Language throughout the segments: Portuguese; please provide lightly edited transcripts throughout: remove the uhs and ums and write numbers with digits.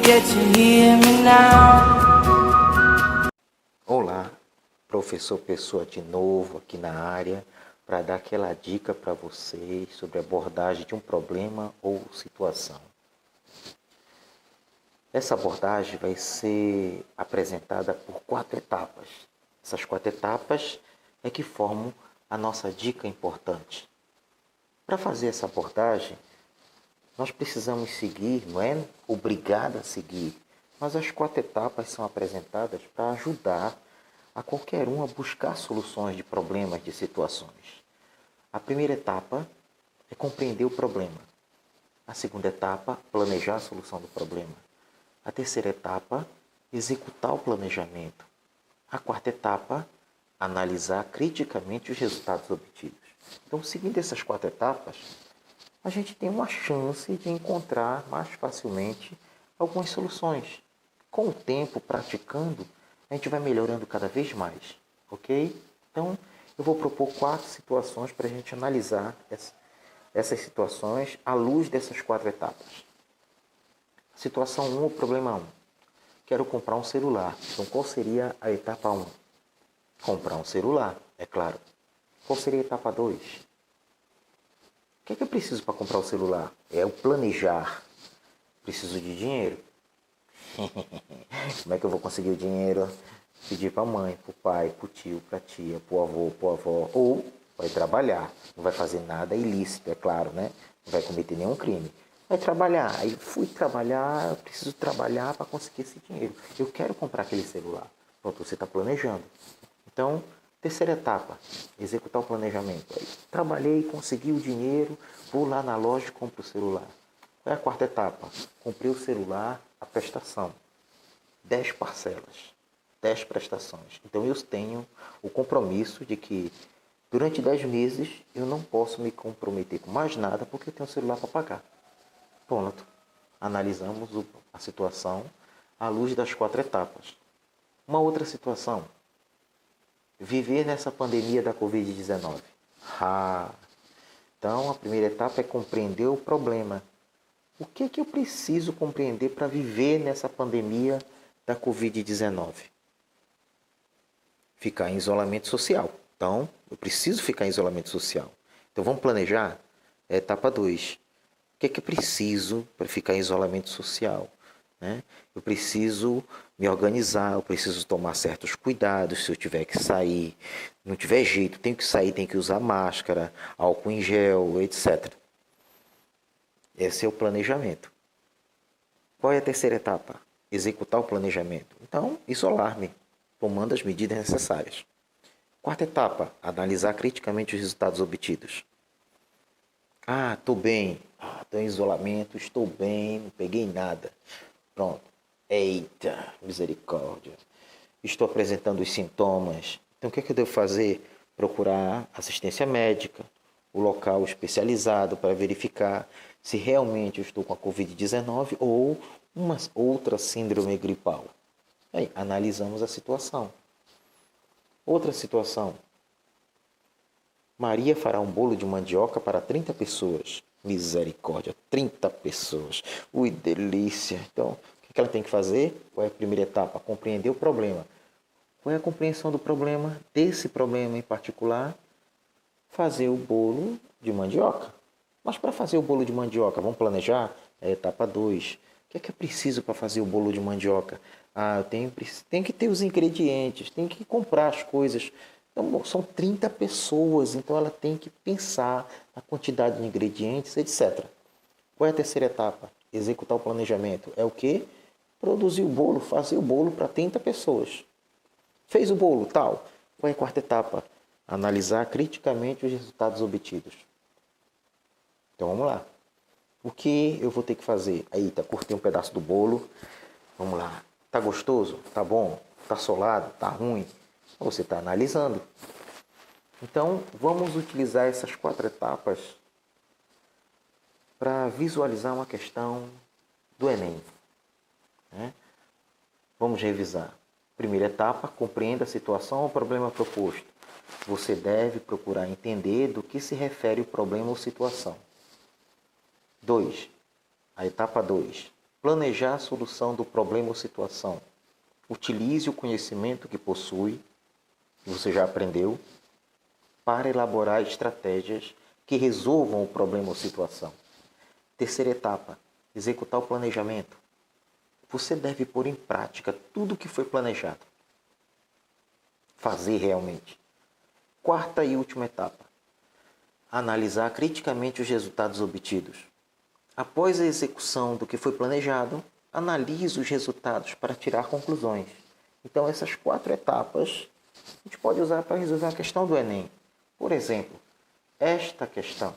get to hear me now. Olá, professor Pessoa de novo aqui na área para dar aquela dica para vocês sobre a abordagem de um problema ou situação. Essa abordagem vai ser apresentada por 4 etapas. Essas 4 etapas é que formam a nossa dica importante. Para fazer essa abordagem, nós precisamos seguir, não é obrigado a seguir, mas as 4 etapas são apresentadas para ajudar a qualquer um a buscar soluções de problemas, de situações. A primeira etapa é compreender o problema. A segunda etapa, planejar a solução do problema. A terceira etapa, executar o planejamento. A quarta etapa, analisar criticamente os resultados obtidos. Então, seguindo essas 4 etapas, a gente tem uma chance de encontrar mais facilmente algumas soluções. Com o tempo, praticando, a gente vai melhorando cada vez mais, ok? Então, eu vou propor 4 situações para a gente analisar essas situações à luz dessas 4 etapas. Situação 1, o problema 1. Quero comprar um celular. Então, qual seria a etapa 1? Comprar um celular, é claro. Qual seria a etapa 2? O que é que eu preciso para comprar o celular? É o planejar. Preciso de dinheiro. Como é que eu vou conseguir o dinheiro? Pedir para a mãe, para o pai, para o tio, para a tia, para o avô, para a avó. Ou vai trabalhar. Não vai fazer nada ilícito, é claro, né? Não vai cometer nenhum crime. Vai trabalhar. Aí fui trabalhar, eu preciso trabalhar para conseguir esse dinheiro. Eu quero comprar aquele celular. Pronto, você está planejando. Então, terceira etapa, executar o planejamento. Aí, trabalhei, consegui o dinheiro, vou lá na loja e compro o celular. Qual é a quarta etapa? Comprei o celular, a prestação. 10 parcelas, 10 prestações. Então eu tenho o compromisso de que durante 10 meses eu não posso me comprometer com mais nada porque eu tenho o celular para pagar. Pronto. Analisamos a situação à luz das 4 etapas. Uma outra situação. Viver nessa pandemia da Covid-19. Então, a primeira etapa é compreender o problema. O que eu preciso compreender para viver nessa pandemia da Covid-19? Ficar em isolamento social. Então, eu preciso ficar em isolamento social. Então, vamos planejar? É a etapa 2. O que eu preciso para ficar em isolamento social? Eu preciso me organizar, eu preciso tomar certos cuidados se eu tiver que sair. Não tiver jeito, tenho que sair, tenho que usar máscara, álcool em gel, etc. Esse é o planejamento. Qual é a terceira etapa? Executar o planejamento. Então, isolar-me, tomando as medidas necessárias. Quarta etapa, analisar criticamente os resultados obtidos. Estou bem. Estou em isolamento, estou bem, não peguei nada. Pronto. Eita, misericórdia. Estou apresentando os sintomas. Então, o que eu devo fazer? Procurar assistência médica, o local especializado para verificar se realmente eu estou com a Covid-19 ou uma outra síndrome gripal. Aí, analisamos a situação. Outra situação. Maria fará um bolo de mandioca para 30 pessoas. Misericórdia, 30 pessoas. Ui, delícia. Então, o que ela tem que fazer? Qual é a primeira etapa? Compreender o problema. Qual é a compreensão do problema? Desse problema em particular, fazer o bolo de mandioca. Mas para fazer o bolo de mandioca, vamos planejar? É a etapa 2. O que é preciso para fazer o bolo de mandioca? Eu tenho que ter os ingredientes, tenho que comprar as coisas. Então, são 30 pessoas, então ela tem que pensar na quantidade de ingredientes, etc. Qual é a terceira etapa? Executar o planejamento. É o quê? Produzir o bolo, fazer o bolo para 30 pessoas. Fez o bolo, tal. Qual é a quarta etapa? Analisar criticamente os resultados obtidos. Então, vamos lá. O que eu vou ter que fazer? Cortei um pedaço do bolo. Vamos lá. Tá gostoso? Tá bom? Tá solado? Tá ruim? Você está analisando. Então, vamos utilizar essas 4 etapas para visualizar uma questão do Enem. Vamos revisar. Primeira etapa, compreenda a situação ou problema proposto. Você deve procurar entender do que se refere o problema ou situação. 2. A etapa 2. planejar a solução do problema ou situação. Utilize o conhecimento que possui, que você já aprendeu, para elaborar estratégias que resolvam o problema ou situação. Terceira etapa, executar o planejamento. Você deve pôr em prática tudo o que foi planejado. Fazer realmente. Quarta e última etapa, analisar criticamente os resultados obtidos. Após a execução do que foi planejado, analise os resultados para tirar conclusões. Então, essas 4 etapas a gente pode usar para resolver a questão do Enem. Por exemplo, esta questão,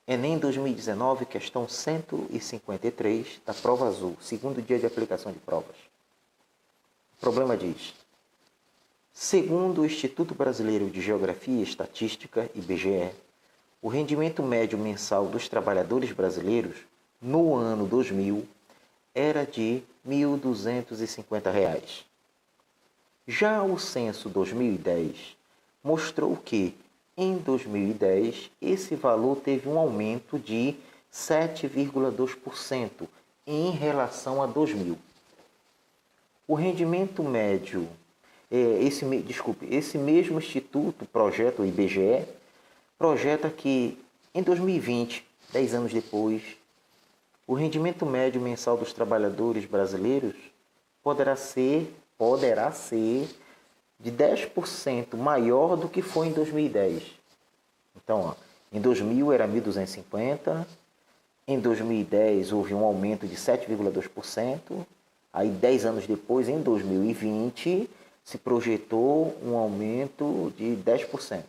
Enem 2019, questão 153 da prova azul, segundo dia de aplicação de provas. O problema diz: segundo o Instituto Brasileiro de Geografia e Estatística, IBGE, o rendimento médio mensal dos trabalhadores brasileiros no ano 2000 era de R$ 1.250. Já o censo 2010 mostrou que, em 2010, esse valor teve um aumento de 7,2% em relação a 2000. O rendimento médio, esse mesmo instituto, projeto, o IBGE, projeta que em 2020, 10 anos depois, o rendimento médio mensal dos trabalhadores brasileiros poderá ser de 10% maior do que foi em 2010. Então, em 2000 era 1.250, em 2010 houve um aumento de 7,2%, aí 10 anos depois, em 2020, se projetou um aumento de 10%.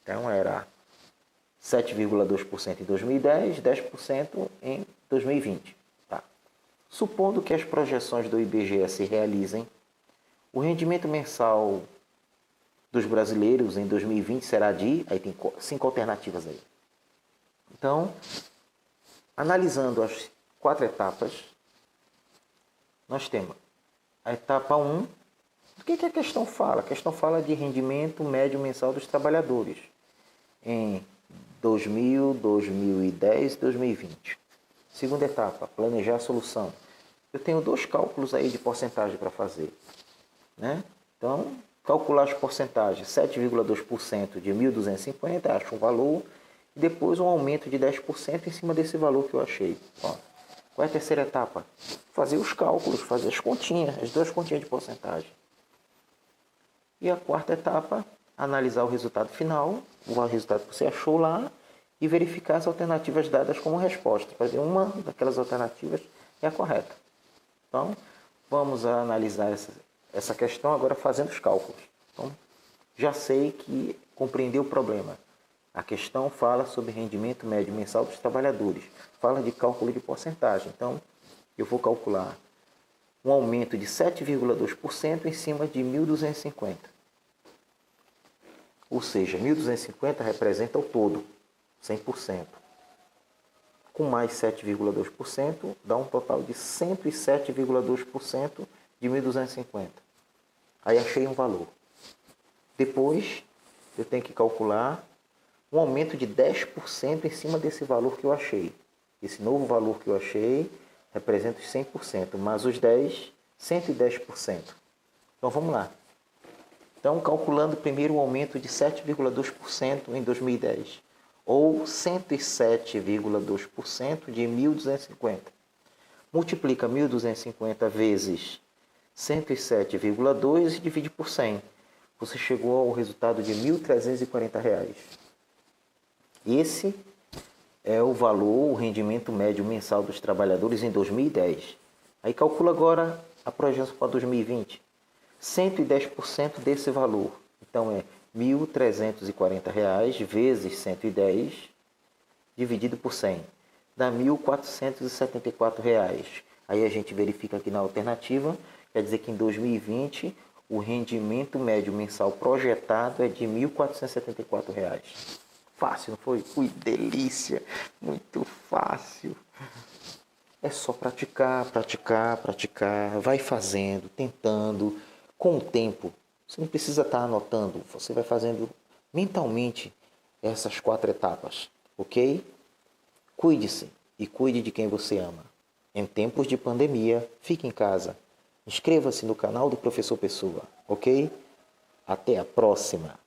Então, era 7,2% em 2010, 10% em 2020. Tá. Supondo que as projeções do IBGE se realizem, o rendimento mensal dos brasileiros em 2020 será de... Aí tem 5 alternativas aí. Então, analisando as 4 etapas, nós temos a etapa 1. Do que a questão fala? A questão fala de rendimento médio mensal dos trabalhadores em 2000, 2010 e 2020. Segunda etapa, planejar a solução. Eu tenho 2 cálculos aí de porcentagem para fazer, né? Então, calcular as porcentagens, 7,2% de 1.250, acho um valor, e depois um aumento de 10% em cima desse valor que eu achei. Ó, qual é a terceira etapa? Fazer os cálculos, fazer as continhas, as 2 continhas de porcentagem. E a quarta etapa, analisar o resultado final, o resultado que você achou lá, e verificar as alternativas dadas como resposta. Para ver uma daquelas alternativas é a correta. Então, vamos analisar essa questão agora fazendo os cálculos. Então, já sei que compreendi o problema. A questão fala sobre rendimento médio mensal dos trabalhadores. Fala de cálculo de porcentagem. Então, eu vou calcular um aumento de 7,2% em cima de 1.250. Ou seja, 1.250 representa o todo, 100%. Com mais 7,2% dá um total de 107,2% de 1.250. Aí achei um valor. Depois eu tenho que calcular um aumento de 10% em cima desse valor que eu achei. Esse novo valor que eu achei representa os 100%, mas os 10, 110%. Então vamos lá. Então, calculando primeiro um aumento de 7,2% em 2010, ou 107,2% de 1.250. Multiplica 1.250 vezes 107,2 e divide por 100. Você chegou ao resultado de R$ 1.340. Esse é o valor, o rendimento médio mensal dos trabalhadores em 2010. Aí calcula agora a projeção para 2020. 110% desse valor. Então é R$ 1.340 vezes 110 dividido por 100. Dá R$ 1.474. Aí a gente verifica aqui na alternativa, quer dizer que em 2020 o rendimento médio mensal projetado é de R$ 1.474. Fácil, não foi? Ui, delícia! Muito fácil. É só praticar, praticar, praticar. Vai fazendo, tentando. Com o tempo, você não precisa estar anotando. Você vai fazendo mentalmente essas 4 etapas, ok? Cuide-se e cuide de quem você ama. Em tempos de pandemia, fique em casa. Inscreva-se no canal do Professor Pessoa, ok? Até a próxima!